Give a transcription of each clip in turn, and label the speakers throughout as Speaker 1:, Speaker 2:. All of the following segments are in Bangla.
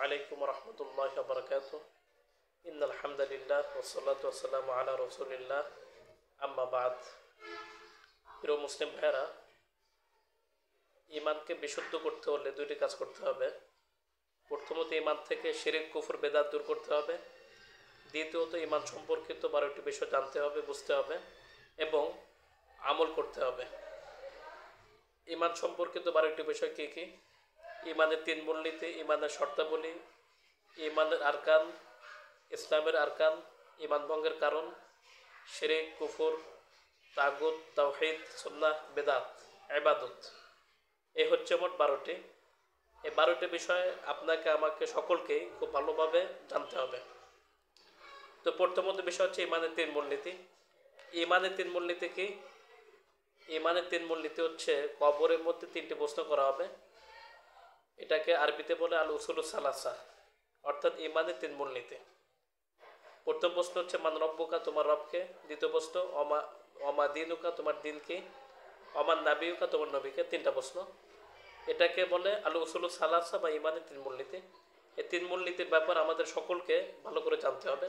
Speaker 1: আলাইকুম রহমতুল্লাহ বরকাত। ইন্নাল হামদুলিল্লাহ ওয়াসসালাতু ওয়াসসালামু আলা রাসূলিল্লাহ, আম্মা বাদ। প্রিয় মুসলিম ভাইরা, ঈমানকে বিশুদ্ধ করতে হলে দুইটি কাজ করতে হবে। প্রথমত, ঈমান থেকে শিরক কুফর বেদাত দূর করতে হবে। দ্বিতীয়ত, ঈমান সম্পর্কিত 12টি বিষয় জানতে হবে, বুঝতে হবে এবং আমল করতে হবে। ঈমান সম্পর্কিত 12টি বিষয় কী কী? ঈমানের 3 মূলনীতি, ঈমানের শর্তাবলী, ঈমানের আরকান, ইসলামের আরকান, ঈমান ভঙ্গের কারণ, শিরক কুফর, তাগুত, তাওহীদ, সুন্নাহ, বেদাত, ইবাদত। এই হচ্ছে মোট 12টি। এই 12টি বিষয়ে আপনাকে আমাকে সকলকেই খুব ভালোভাবে জানতে হবে। তো প্রথমত বিষয় হচ্ছে ঈমানের 3 মূলনীতি। ঈমানের 3 মূলনীতি কি? ঈমানের 3 মূলনীতি হচ্ছে কবরের মধ্যে 3টি প্রশ্ন করা হবে। এটাকে আরবিতে বলে আল উসুলুস সালাসা, অর্থাৎ ঈমানের 3 মূলনীতি। প্রথম প্রশ্ন হচ্ছে মান রব্বুকা, তোমার রবকে। দ্বিতীয় প্রশ্ন অমা দিনুকা, তোমার দিন কি। অমান নাবিউকা, তোমার নবীকে। 3টা প্রশ্ন। এটাকে বলে আল উসুলুস সালাসা বা ঈমানের 3 মূলনীতি। এই 3 মূলনীতির ব্যাপার আমাদের সকলকে ভালো করে জানতে হবে।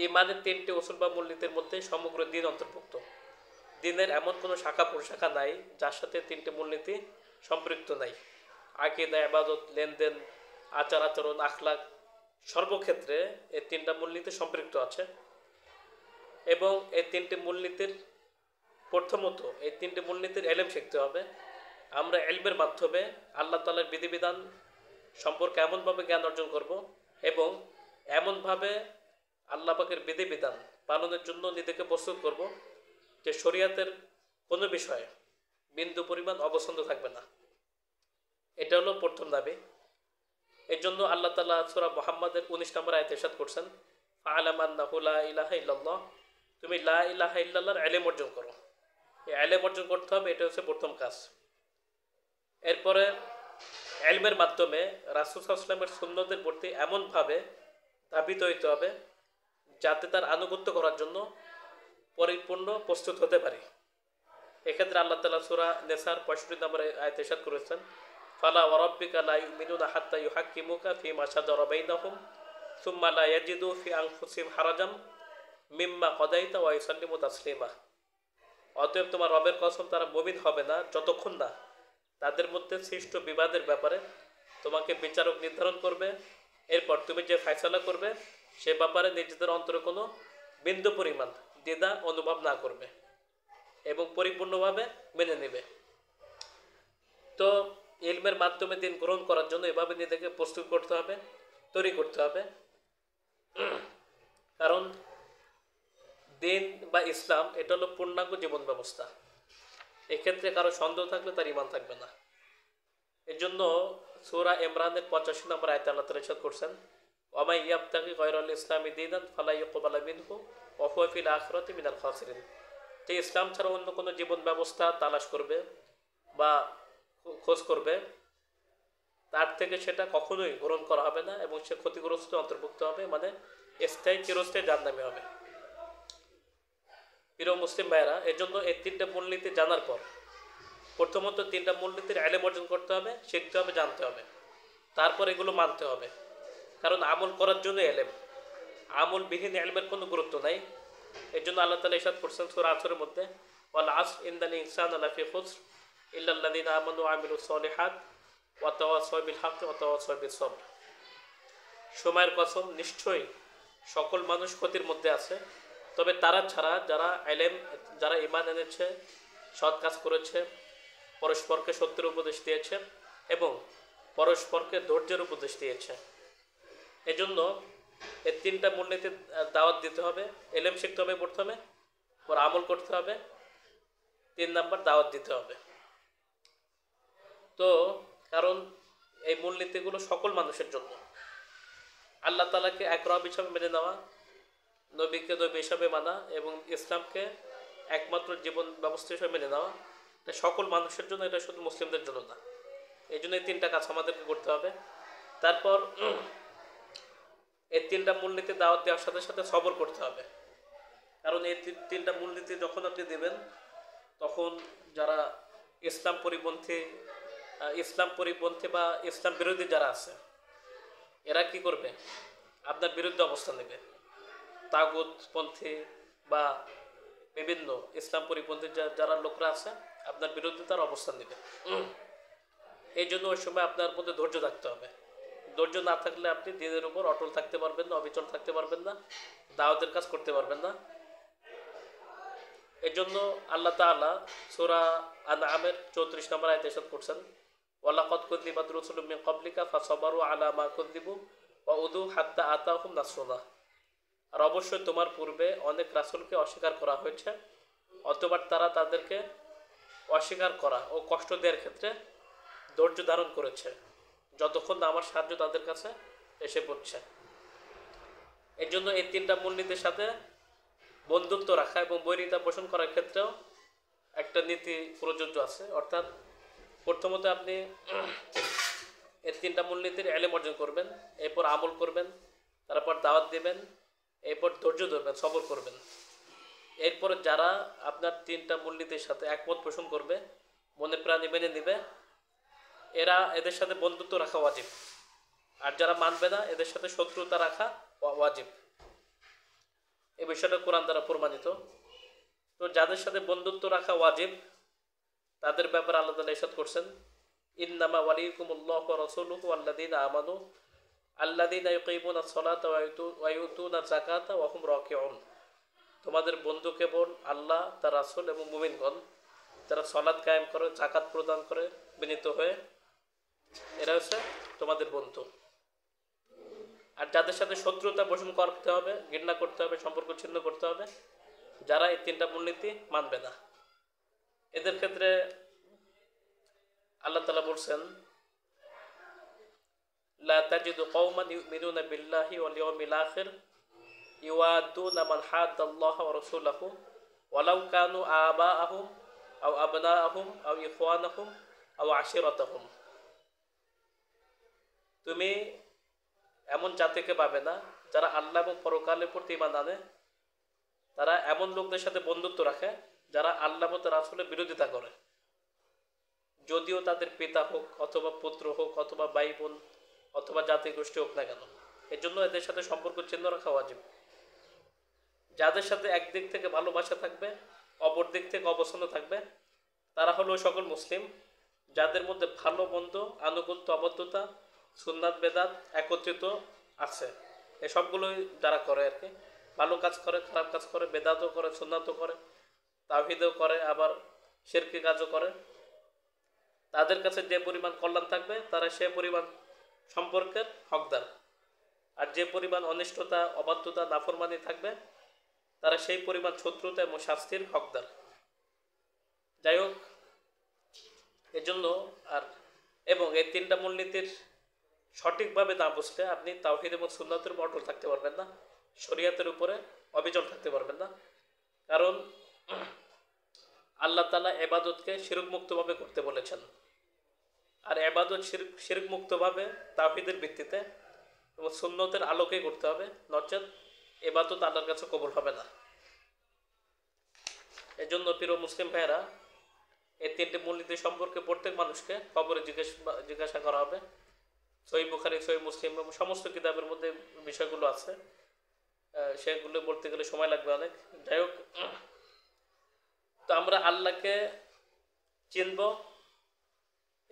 Speaker 1: ঈমানের 3টি উসুল বা মূলনীতির মধ্যে সমগ্র দিন অন্তর্ভুক্ত। দিনের এমন কোনো শাখা প্রশাখা নাই যার সাথে 3টি মূলনীতি সম্পৃক্ত নাই। আকীদা, ইবাদত, লেনদেন, আচার আচরণ, আখলাক, সর্বক্ষেত্রে এই 3টা মূলনীতি সম্পৃক্ত আছে। এবং এই 3টি মূলনীতির প্রথমত এই 3টি মূলনীতির এলেম শিখতে হবে। আমরা এলমের মাধ্যমে আল্লাহ তাআলার বিধিবিধান সম্পর্কে এমনভাবে জ্ঞান অর্জন করব এবং এমনভাবে আল্লাহ পাকের বিধিবিধান পালনের জন্য নিজেকে প্রস্তুত করব যে শরীয়তের কোনো বিষয়ে বিন্দু পরিমাণ অবসন্দ থাকবে না। এটা হলো প্রথম দাবি। এর জন্য আল্লাহ তাআলা সূরা মুহাম্মাদের 19 নম্বর আয়াতে ইরশাদ করছেন, ফাআলাম আন্নাহু লা ইলাহা ইল্লাল্লাহ, তুমি লা ইলাহা ইল্লাল্লাহর ইলম অর্জন করো। এই ইলম অর্জন করতে হবে, এটা হচ্ছে প্রথম কাজ। এরপরে ইলমের মাধ্যমে রাসূল সাল্লাল্লাহু আলাইহি ওয়াসাল্লামের সুন্নতের প্রতি এমনভাবে ধাবিত হইতে হবে যাতে তার আনুগত্য করার জন্য পরিপূর্ণ প্রস্তুত হতে পারি। এক্ষেত্রে আল্লাহ তাআলা সূরা নিসার 65 নম্বর আয়াতে ইরশাদ করেছেন, ফালা ওয়া রাব্বিকা লা ইউমিনুনা হাত্তা ইউহাক্কিমুকা ফীমা শাজারা বাইনাহুম সুম্মা লা ইয়াজিদু ফি আনফুসিহিম হারাজাম মিম্মা কাদাইতা ওয়া ইউসাল্লিমু তাসলিমা। অতএব তোমার রবের কসম, তারা মুমিন হবে না যতক্ষণ না তাদের মধ্যে সৃষ্ট বিবাদের ব্যাপারে তোমাকে বিচারক নির্ধারণ করবে। এরপর তুমি যে ফয়সালা করবে সে ব্যাপারে নিজেদের অন্তরে কোনো বিন্দু পরিমাণ দ্বিধা অনুভব না করবে এবং পরিপূর্ণভাবে মেনে নেবে। তো ইলমের মাধ্যমে দিন গ্রহণ করার জন্য এভাবে নিজেকে প্রস্তুত করতে হবে, তৈরি করতে হবে। কারণ দিন বা ইসলাম এটা হলো পূর্ণাঙ্গ জীবন ব্যবস্থা। এক্ষেত্রে কারো সন্দেহ থাকলে তার ঈমান থাকবে না। এর জন্য সূরা ইমরানের 85 নম্বর আয়াতে আল্লাহ তাআলা ইরশাদ করছেন, ওয়া মান ইয়াবতাগি গায়রাল ইসলামি দীনান ফালা ইউকবালা মিনহু ওয়া হুয়া ফিল আখিরাতি মিনাল খাসিরিন। যে ইসলাম ছাড়া অন্য কোনো জীবন ব্যবস্থা তালাশ করবে বা খোঁজ করবে, তার থেকে সেটা কখনোই গ্রহণ করা হবে না এবং সে ক্ষতিগ্রস্ত অন্তর্ভুক্ত হবে, মানে স্থায়ী চিরস্থায়ী জাহান্নামী হবে। প্রিয় মুসলিম ভাইরা, এর জন্য এই 3টা মূলনীতি জানার পর প্রথমত 3টা মূলনীতির ইলম অর্জন করতে হবে, শিখতে হবে, জানতে হবে। তারপর এগুলো মানতে হবে। কারণ আমল করার জন্য ইলম, আমলবিহীন ইলমের কোনো গুরুত্ব নাই। এর জন্য আল্লাহ তাআলা ইরশাদ করছেন সূরা আসরের মধ্যে, ওয়াল আসর ইন্নাল ইনসানা লাফি খুসর ইল্লাল্লাযিনা আমানু ওয়া আমিলুস সলিহাত ওয়া তাওয়াসাউ বিল হাক্কি ওয়া তাওয়াসাউ বিস সবর। সময়ের কসম, নিশ্চয়ই সকল মানুষ ক্ষতির মধ্যে আছে, তবে তারা ছাড়া যারা ঈমান এনেছে, সৎ কাজ করেছে, পরস্পরকে সত্যের উপদেশ দিয়েছে এবং পরস্পরকে ধৈর্যের উপদেশ দিয়েছে। এজন্য এই 3টা মূলনীতির দাওয়াত দিতে হবে। ইলম শিখতে হবে প্রথমে, পর আমল করতে হবে, 3 নাম্বার দাওয়াত দিতে হবে। তো কারণ এই মূলনীতিগুলো সকল মানুষের জন্য। আল্লাহ তাআলাকে এক রব হিসাবে মেনে নেওয়া, নবীকে নবী হিসাবে মানা এবং ইসলামকে একমাত্র জীবন ব্যবস্থা হিসাবে মেনে নেওয়া, এটা সকল মানুষের জন্য, এটা শুধু মুসলিমদের জন্য না। এই জন্য এই 3টা কাজ আমাদেরকে করতে হবে। তারপর এই 3টা মূলনীতি দাওয়াত দেওয়ার সাথে সাথে সবর করতে হবে। কারণ এই 3টা মূলনীতি যখন আপনি দেবেন, তখন যারা ইসলাম পরিপন্থী বা ইসলাম বিরোধী যারা আছে এরা কি করবে? আপনার বিরুদ্ধে অবস্থান নেবে। তাগুতপন্থী বা বিভিন্ন ইসলাম পরিপন্থী যারা লোকরা আছে আপনার বিরুদ্ধে তার অবস্থান নেবে। এই জন্য ওই সময় আপনার মধ্যে ধৈর্য থাকতে হবে। ধৈর্য না থাকলে আপনি দিনের উপর অটল থাকতে পারবেন না, অবিচল থাকতে পারবেন না, দাওয়াতের কাজ করতে পারবেন না। এই জন্য আল্লাহ তাআলা সূরা আনআমের 34 নম্বর আয়াতে ইরশাদ করছেন, ওয়ালাকাদ কুযযিবাত রুসুলুম মিন ক্বাবলিকা ফাসাবারু আলা মা কুযযিবু ওয়া উযু হাত্তা আতাহুম নাসরুল্লাহ। আর অবশ্যই তোমার পূর্বে অনেক রাসূলকে অস্বীকার করা হয়েছে, অতঃপর তারা তাদেরকে অস্বীকার করা ও কষ্ট দেওয়ার ক্ষেত্রে ধৈর্য ধারণ করেছে যতক্ষণ না আমার সাহায্য তাদের কাছে এসে পড়ছে। এর জন্য এই তিনটা মূলনীতির সাথে বন্ধুত্ব রাখা এবং বৈরিতা পোষণ করার ক্ষেত্রেও একটা নীতি প্রযোজ্য আছে। অর্থাৎ প্রথমত আপনি এই তিনটা মূলনীতির এলেম অর্জন করবেন, এরপর আমল করবেন, তারপর দাওয়াত দেবেন, এরপর ধৈর্য ধরবেন, সবর করবেন। এরপর যারা আপনার তিনটা মূলনীতির সাথে একমত পোষণ করবে, মনে প্রাণে মেনে নেবে, এদের সাথে বন্ধুত্ব রাখা ওয়াজিব। আর যারা মানবে না এদের সাথে শত্রুতা রাখা ওয়াজিব। এই বিষয়টা কোরআন দ্বারা প্রমাণিত। তো যাদের সাথে বন্ধুত্ব রাখা ওয়াজিব তাদের ব্যাপারে আল্লাহ তাআলা ইরশাদ করছেন, ইন্নামা ওয়ালিয়ুকুমুল্লাহু ওয়া রাসূলুহু ওয়াল্লাযীনা আমানু আল্লাযীনা ইউকিমুনাস সালাতা ওয়া ইউতুনাজ যাকাতা ওয়া হুম রাকিউন। তোমাদের বন্ধু কেবল আল্লাহ, তার রাসূল এবং মুমিনগণ, যারা সালাত কায়েম করে, যাকাত প্রদান করে বিনীত হয়ে, এরা হচ্ছে তোমাদের বন্ধু। আর যাদের সাথে শত্রুতা পোষণ করতে হবে, ঘৃণা করতে হবে, সম্পর্ক ছিন্ন করতে হবে, যারা এই তিনটা মূলনীতি মানবে না, এদের ক্ষেত্রে আল্লাহ তাআলা বলছেন, লা তাজিদু কওমান ইউমিনুনা বিল্লাহি ওয়াল ইয়াউমিল আখির ইউআদুনা মান হাদ্দাল্লাহা ওয়া রাসূলাহু ওয়ালাউ কানু আবাআহুম আও আবনাআহুম আও ইখওয়ানাহুম আও আশিরাতাহুম। তুমি এমন জাতিকে পাবে না যারা আল্লাহ এবং পরকালের প্রতি ঈমান আনে, তারা এমন লোকদের সাথে বন্ধুত্ব রাখে যারা আল্লাহ এবং রাসূলের বিরোধিতা করে, যদিও তাদের পিতা হোক অথবা পুত্র হোক অথবা ভাই বোন অথবা জাতি গোষ্ঠী হোক না কেন। এর জন্য এদের সাথে সম্পর্ক চিহ্ন রাখা ওয়াজিব। যাদের সাথে একদিক থেকে ভালোবাসা থাকবে, অপর দিক থেকে অবস্থান থাকবে, তারা হলো সকল মুসলিম যাদের মধ্যে ভালো মন্দ, আনুগত্য, অবদ্ধতা, সুন্নাত বেদাত একত্রিত আছে। এই সবগুলোই যারা করে আর কি, ভালো কাজ করে, খারাপ কাজ করে, বেদাতও করে, সুন্নাতও করে, তাওহীদও করে, আবার শিরকি কাজও করে, তাদের কাছে যে পরিমাণ কল্যাণ থাকবে তারা সে পরিমাণ সম্পর্কের হকদার। আর যে পরিমাণ অনিষ্টতা, অবাধ্যতা, নাফরমানি থাকবে তারা সেই পরিমাণ শত্রুতা এবং শাস্তির হকদার। যাই হোক, এজন্য এবং এই তিনটা মূলনীতির সঠিকভাবে না বুঝলে আপনি তাওহীদ এবং সুন্নাতের উপর অটল থাকতে পারবেন না, শরীয়তের উপরে অবিচল থাকতে পারবেন না। কারণ আল্লাহ তাআলা ইবাদতকে শিরক মুক্তভাবে করতে বলেছেন। আর ইবাদত শিরক মুক্তভাবে তাওহীদের ভিত্তিতে এবং সুন্নতের আলোকেই করতে হবে, নচেত ইবাদত আল্লাহর কাছে কবুল হবে না। এজন্য প্রিয় মুসলিম ভাইয়েরা, এই তিনটি মূলনীতি সম্পর্কে প্রত্যেক মানুষকে খবরে জিজ্ঞাসা করা হবে। সহিহ বুখারী, সহিহ মুসলিম এবং সমস্ত কিতাবের মধ্যে বিষয়গুলো আছে, সেগুলো বলতে গেলে সময় লাগবে অনেক। যাই হোক, তো আমরা আল্লাহকে চিনব,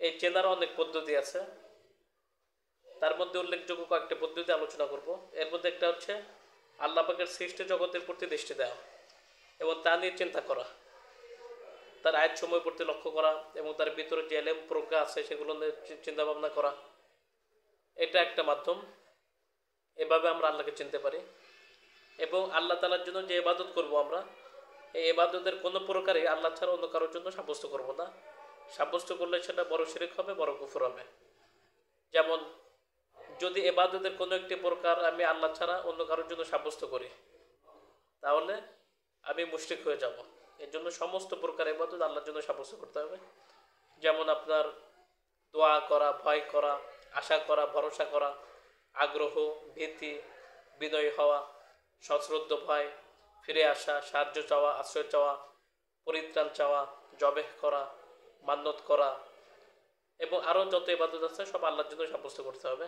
Speaker 1: এই চেনার অনেক পদ্ধতি আছে। তার মধ্যে উল্লেখযোগ্য কয়েকটি পদ্ধতি আলোচনা করব। এর মধ্যে একটা হচ্ছে আল্লাহ পাকের সৃষ্টি জগতের প্রতি দৃষ্টি দেওয়া এবং তা নিয়ে চিন্তা করা, তার আয়াত সময় প্রতি লক্ষ্য করা এবং তার ভিতরে যে এলেম প্রজ্ঞা আছে সেগুলো নিয়ে চিন্তা ভাবনা করা। এটা একটা মাধ্যম, এভাবে আমরা আল্লাহকে চিনতে পারি। এবং আল্লাহ তাআলার জন্য যে ইবাদত করব আমরা, এই ইবাদতের কোনো প্রকারে আল্লাহ ছাড়া অন্য কারোর জন্য সাব্যস্ত করব না। সাব্যস্ত করলে সেটা বড় শিরক হবে, বড় কুফর হবে। যেমন যদি ইবাদতের কোনো একটি প্রকার আমি আল্লাহ ছাড়া অন্য কারোর জন্য সাব্যস্ত করি, তাহলে আমি মুশরিক হয়ে যাব। এর জন্য সমস্ত প্রকার ইবাদত আল্লাহর জন্য সাব্যস্ত করতে হবে। যেমন আপনার দোয়া করা, ভয় করা, আশা করা, ভরসা করা, আগ্রহ, ভীতি, বিনয় হওয়া, সশ্রদ্ধ ভয়, ফিরে আসা, সাহায্য চাওয়া, আশ্রয় চাওয়া, পরিত্রাণ চাওয়া, জবেহ করা, মান্যত করা এবং আরও যত ইবাদত আছে সব আল্লাহর জন্য সাব্যস্ত করতে হবে।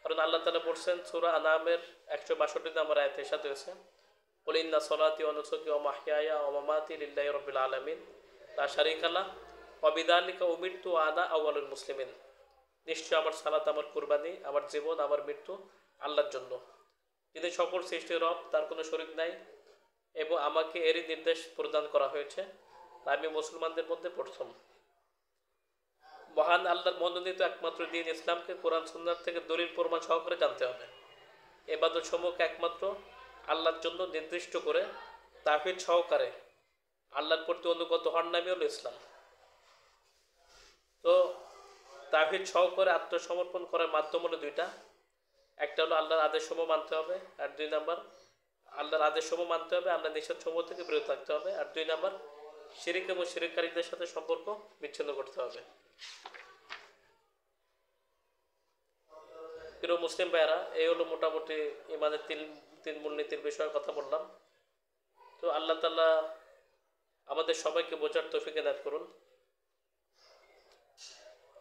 Speaker 1: কারণ আল্লাহ তাআলা বলছেন সূরা আনামের 162 নম্বর আয়াতে ইরশাদ হয়েছে, কুল ইন্না সলাতি ওয়া নুসুকি ওয়া মাহইয়ায়া ওয়া মামাতি লিল্লাহি রাব্বিল আলামিন লা শারীকা লাহ ওয়া বিযালিকা উমিরতু ওয়া আনা আউয়ালুল মুসলিমিন। নিশ্চয় আমার সালাত, আমার কুরবানি, আমার জীবন, আমার মৃত্যু আল্লাহর জন্য, যিনি সকল সৃষ্টির রব, তার কোনো শরীক নাই, এবং আমাকে এরই নির্দেশ প্রদান করা হয়েছে, আমি মুসলমানদের মধ্যে প্রথম। মহান আল্লাহর মনোনীত একমাত্র দিন ইসলামকে কোরআন সুন্নাহ থেকে দলিল প্রমাণ সহকারে জানতে হবে। ইবাদত সমূহকে একমাত্র আল্লাহর জন্য নির্দিষ্ট করে তাওহীদ সহকারে আল্লাহর প্রতি অনুগত হওয়ার নামই হলো ইসলাম। তো তাওহীদ সহকারে আত্মসমর্পণ করার মাধ্যম হলো দুইটা, একটা হলো আল্লাহর আদেশসমূহ মানতে হবে, আর 2 নাম্বার আল্লাহর আদেশসমূহ মানতে হবে, আল্লাহর নিষেধসমূহ থেকে বিরত থাকতে হবে, আর 2 নাম্বার শিরিক এবং শিরিককারীদের সাথে সম্পর্ক বিচ্ছিন্ন করতে হবে। প্রিয় মুসলিম ভাইয়েরা, এই হলো মোটামুটি ইমানের তিন মূলনীতির বিষয়ে কথা বললাম। তো আল্লাহ তাআলা আমাদের সবাইকে বোঝার তৌফিক এনায়েত করুন।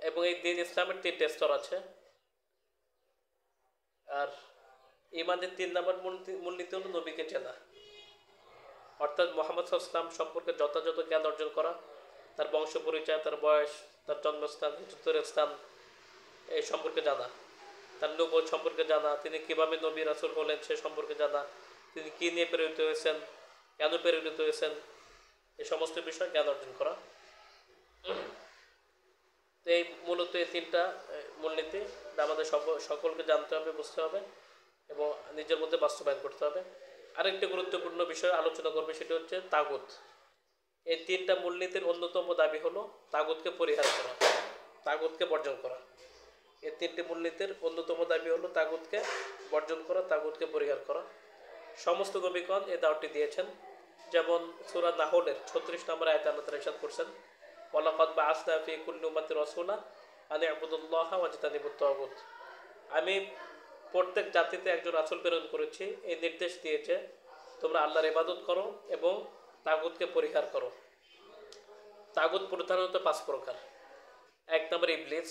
Speaker 1: এবং এই দিন ইসলামের 3টে স্তর আছে। আর ইমানের 3 নম্বর মূলনীতি হলো নবীকে চেনা, অর্থাৎ মুহাম্মদ সাল্লাল্লাহু আলাইহি ওয়াসাল্লাম সম্পর্কে যথাযথ জ্ঞান অর্জন করা, তার বংশ পরিচয়, তার বয়স, তার জন্মস্থান, হিজরতের স্থান এই সম্পর্কে জানা, তার নবুয়ত সম্পর্কে জানা, তিনি কিভাবে নবী রাসূল হলেন সে সম্পর্কে জানা, তিনি কী নিয়ে প্রেরিত হয়েছেন, কেন প্রেরিত হয়েছেন, এই সমস্ত বিষয় জ্ঞান অর্জন করা। তো এই মূলত এই 3টা মূলনীতি আমাদের সকলকে জানতে হবে, বুঝতে হবে এবং নিজের মধ্যে বাস্তবায়ন করতে হবে। আরেকটি গুরুত্বপূর্ণ বিষয় আলোচনা করবে, সেটি হচ্ছে তাগুত। এই 3টা মূলনীতির অন্যতম দাবি হলো তাগুতকে পরিহার করা, তাগুতকে বর্জন করা। এই 3টি মূলনীতির অন্যতম দাবি হলো তাগুতকে বর্জন করা, তাগুতকে পরিহার করা। সমস্ত নবীগণ এই দাওয়াতটি দিয়েছেন। যেমন সূরা নাহলের 36 নম্বর আয়াতে আল্লাহ তাআলা ইরশাদ করছেন, ওয়ালাকাদ বাআসনা ফি কুল্লি উম্মাতিন রাসূলা আন ইবুদুল্লাহা ওয়াজতানিবুত তাগুত। আমি প্রত্যেক জাতিতে একজন রাসূল প্রেরণ করেছি, এই নির্দেশ দিয়েছে তোমরা আল্লাহর ইবাদত করো এবং তাগুতকে পরিহার করো। তাগুত প্রধানত 5 প্রকার। 1 নম্বর ইবলিস,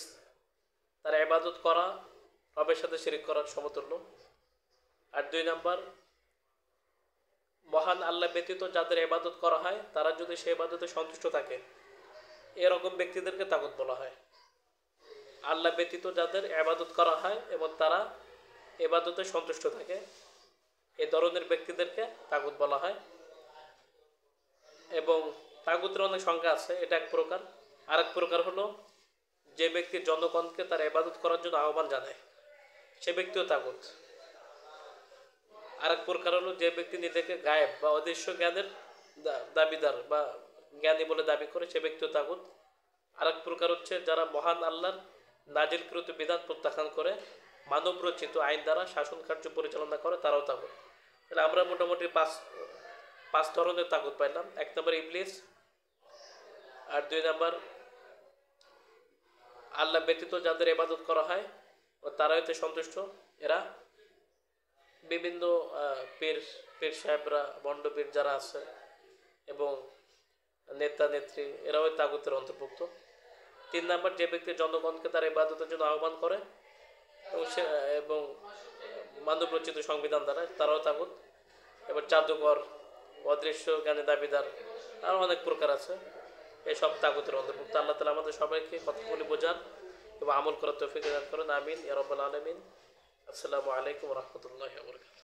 Speaker 1: তার ইবাদত করা রবের সাথে শিরিক করার সমতুল্য। আর 2 নম্বর মহান আল্লাহ ব্যতীত যাদের ইবাদত করা হয় তারা যদি সেই ইবাদতে সন্তুষ্ট থাকে, এরকম ব্যক্তিদেরকে তাগুত বলা হয়। আল্লাহ ব্যতীত যাদের ইবাদত করা হয় এবং তারা ইবাদতে সন্তুষ্ট থাকে, এই ধরনের ব্যক্তিদেরকে তাগুত বলা হয়। এবং তাগুতের অনেক সংজ্ঞা আছে, এটা এক প্রকার। আরেক প্রকার হলো যে ব্যক্তি জনগণকে তার ইবাদত করার জন্য আহ্বান জানায়, সে ব্যক্তিও তাগুত। আরেক প্রকার হলো যে ব্যক্তি নিজেকে গায়েব বা অদৃশ্য জ্ঞানের দাবিদার বা জ্ঞানী বলে দাবি করে, সে ব্যক্তিও তাগুত। আরেক প্রকার হচ্ছে যারা মহান আল্লাহর নাজিলকৃত বিধান প্রত্যাখ্যান করে মানব রচিত আইন দ্বারা শাসন কার্য পরিচালনা করে, তারাও তাগুত। তাহলে আমরা মোটামুটি পাঁচ ধরনের তাগুত পাইলাম। 1 নম্বর ইবলিস, আর 2 নম্বর আল্লাহ ব্যতীত যাদের ইবাদত করা হয় ও তারা হইতে সন্তুষ্ট, এরা বিভিন্ন পীর সাহেবরা, ভণ্ডপীর যারা আছে এবং নেতা নেত্রী, এরাও তাগুতের অন্তর্ভুক্ত। 3 নম্বর যে ব্যক্তি জনগণকে তার ইবাদতের জন্য আহ্বান করে এবং মানব রচিত সংবিধান দ্বারা, তারাও তাগুত। এবার জাদুঘর, অদৃশ্য জ্ঞানী দাবিদার, আরও অনেক প্রকার আছে, এসব তাগুতের অন্তর্ভুক্ত। আল্লাহ তাআলা আমাদের সবাইকে কথাগুলি বোঝান এবং আমল করার তৌফিক দান করেন। আমিন ইয়া রাব্বাল আলামিন। আসসালামু আলাইকুম ওয়া রাহমাতুল্লাহি ওয়া বারাকাতুহু।